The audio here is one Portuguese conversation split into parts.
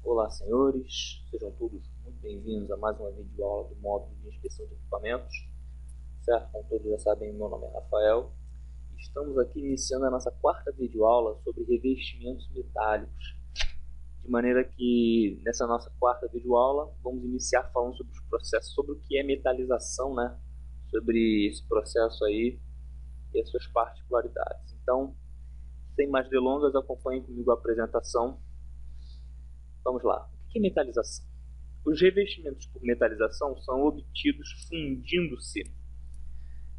Olá, senhores, sejam todos muito bem-vindos a mais uma videoaula do módulo de inspeção de equipamentos. Certo? Como todos já sabem, meu nome é Rafael. Estamos aqui iniciando a nossa quarta videoaula sobre revestimentos metálicos. De maneira que nessa nossa quarta videoaula vamos iniciar falando sobre os processos, sobre o que é metalização, né? Sobre esse processo aí e as suas particularidades. Então, sem mais delongas, acompanhem comigo a apresentação. Vamos lá. O que é metalização? Os revestimentos por metalização são obtidos fundindo-se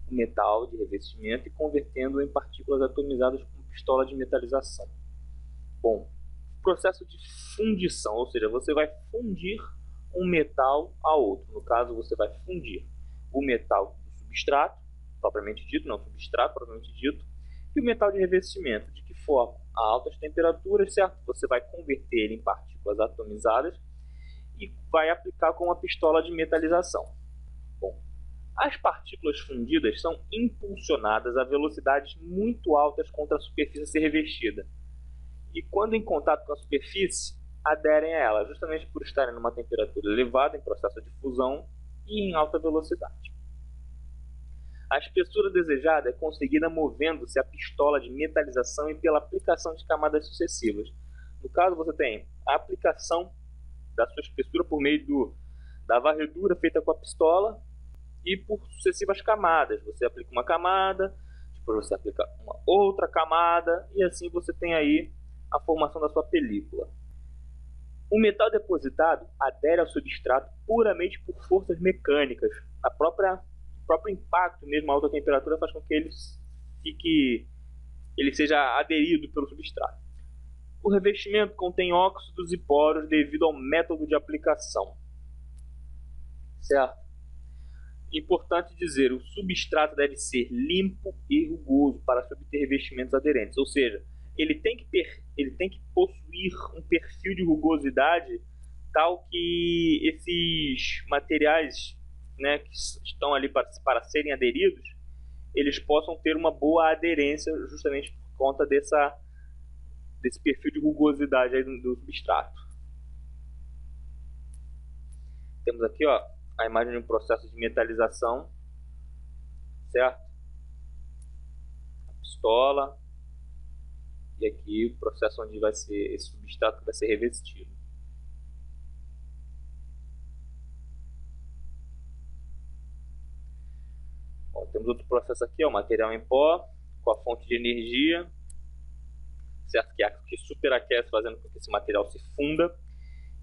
o metal de revestimento e convertendo-o em partículas atomizadas com pistola de metalização. Bom, processo de fundição, ou seja, você vai fundir um metal a outro. No caso, você vai fundir o metal do substrato, propriamente dito, não substrato, propriamente dito, e o metal de revestimento. De que forma? A altas temperaturas, certo? Você vai converter ele em partículas atomizadas e vai aplicar com uma pistola de metalização. Bom, as partículas fundidas são impulsionadas a velocidades muito altas contra a superfície a ser revestida. E quando em contato com a superfície, aderem a ela, justamente por estarem numa temperatura elevada, em processo de fusão e em alta velocidade. A espessura desejada é conseguida movendo-se a pistola de metalização e pela aplicação de camadas sucessivas. No caso, você tem a aplicação da sua espessura por meio da varredura feita com a pistola e por sucessivas camadas. Você aplica uma camada, depois você aplica uma outra camada e assim você tem aí a formação da sua película. O metal depositado adere ao substrato puramente por forças mecânicas. O próprio impacto, mesmo a alta temperatura, faz com que ele seja aderido pelo substrato. O revestimento contém óxidos e poros devido ao método de aplicação. Certo? Importante dizer, o substrato deve ser limpo e rugoso para se obter revestimentos aderentes. Ou seja, ele tem que possuir um perfil de rugosidade tal que esses materiais, né, que estão ali para serem aderidos, eles possam ter uma boa aderência justamente por conta desse perfil de rugosidade aí do substrato. Temos aqui, ó, a imagem de um processo de metalização, certo? A pistola e aqui o processo onde vai ser esse substrato que vai ser revestido. Bom, temos outro processo aqui, ó, o material em pó com a fonte de energia, certo? Que superaquece, fazendo com que esse material se funda,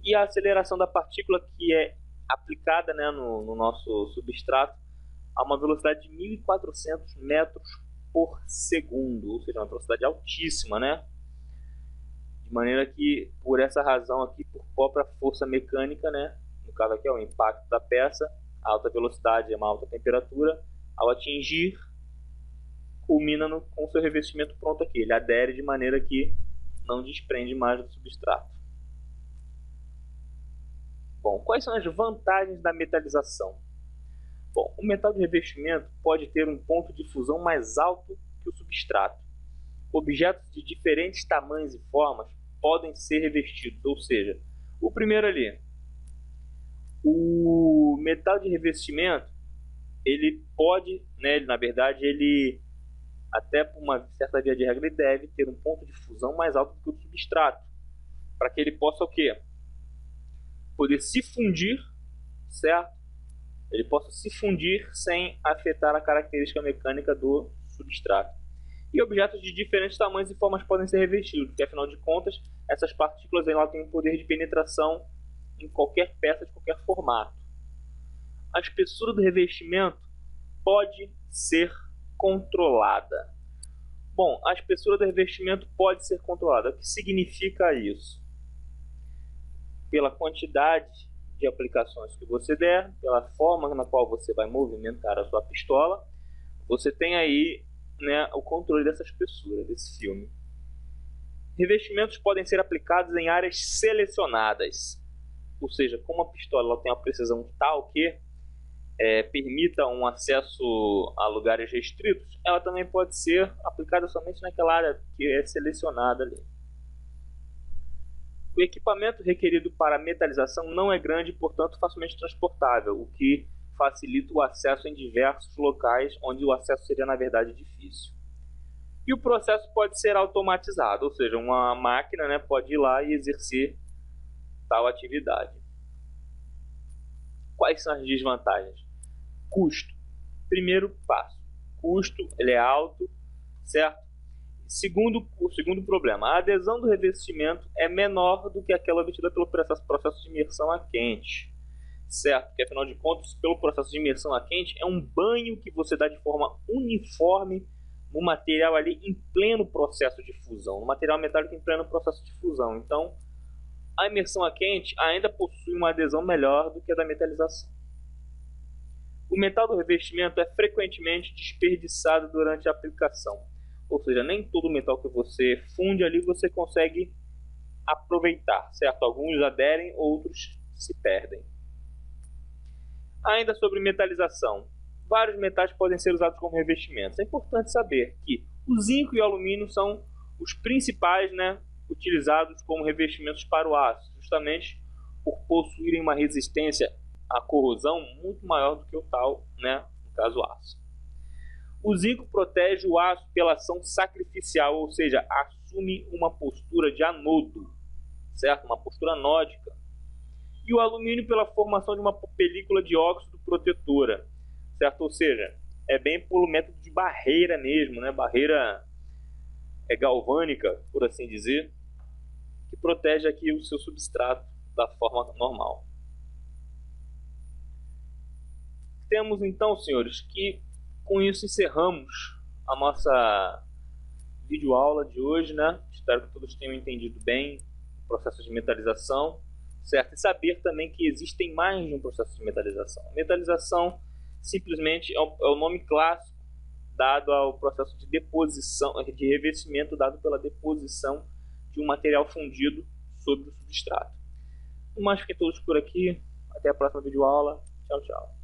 e a aceleração da partícula que é aplicada, né, no nosso substrato a uma velocidade de 1.400 metros por segundo, ou seja, uma velocidade altíssima, né? De maneira que, por essa razão aqui, por própria força mecânica, né, no caso aqui é o impacto da peça, a alta velocidade e uma alta temperatura, ao atingir, culmina com o seu revestimento pronto aqui. Ele adere de maneira que não desprende mais do substrato. Bom, quais são as vantagens da metalização? Bom, o metal de revestimento pode ter um ponto de fusão mais alto que o substrato. Objetos de diferentes tamanhos e formas podem ser revestidos, ou seja, o primeiro ali, o metal de revestimento, ele pode, né, na verdade, ele até por uma certa via de regra, ele deve ter um ponto de fusão mais alto do que o substrato, para que ele possa o quê? Poder se fundir, certo? Ele possa se fundir sem afetar a característica mecânica do substrato. E objetos de diferentes tamanhos e formas podem ser revestidos, porque afinal de contas, essas partículas ela têm um poder de penetração em qualquer peça de qualquer formato. A espessura do revestimento pode ser controlada. Bom, a espessura do revestimento pode ser controlada. O que significa isso? Pela quantidade de aplicações que você der, pela forma na qual você vai movimentar a sua pistola, você tem aí, né, o controle dessa espessura, desse filme. Revestimentos podem ser aplicados em áreas selecionadas, ou seja, como a pistola ela tem uma precisão tal que permita um acesso a lugares restritos, ela também pode ser aplicada somente naquela área que é selecionada ali. O equipamento requerido para a metalização não é grande e, portanto, facilmente transportável, o que facilita o acesso em diversos locais onde o acesso seria, na verdade, difícil. E o processo pode ser automatizado, ou seja, uma máquina, né, pode ir lá e exercer tal atividade. Quais são as desvantagens? Custo. Primeiro passo. Custo, ele é alto, certo? Segundo problema, a adesão do revestimento é menor do que aquela obtida pelo processo de imersão a quente, certo? Porque, afinal de contas, pelo processo de imersão a quente, é um banho que você dá de forma uniforme no material ali em pleno processo de fusão, no material metálico em pleno processo de fusão. Então, a imersão a quente ainda possui uma adesão melhor do que a da metalização. O metal do revestimento é frequentemente desperdiçado durante a aplicação. Ou seja, nem todo metal que você funde ali você consegue aproveitar, certo? Alguns aderem, outros se perdem. Ainda sobre metalização. Vários metais podem ser usados como revestimentos. É importante saber que o zinco e o alumínio são os principais, né, utilizados como revestimentos para o aço, justamente por possuírem uma resistência à corrosão muito maior do que o tal, né, no caso o aço. O zinco protege o aço pela ação sacrificial, ou seja, assume uma postura de anodo, certo? Uma postura anódica. E o alumínio pela formação de uma película de óxido protetora, certo? Ou seja, é bem pelo método de barreira mesmo, né? Barreira galvânica, por assim dizer, que protege aqui o seu substrato da forma normal. Temos então, senhores, que com isso encerramos a nossa videoaula de hoje, né? Espero que todos tenham entendido bem o processo de metalização, certo? E saber também que existem mais de um processo de metalização. A metalização simplesmente é o nome clássico dado ao processo de deposição, de revestimento dado pela deposição de um material fundido sobre o substrato. No mais, fiquem todos por aqui. Até a próxima videoaula. Tchau, tchau.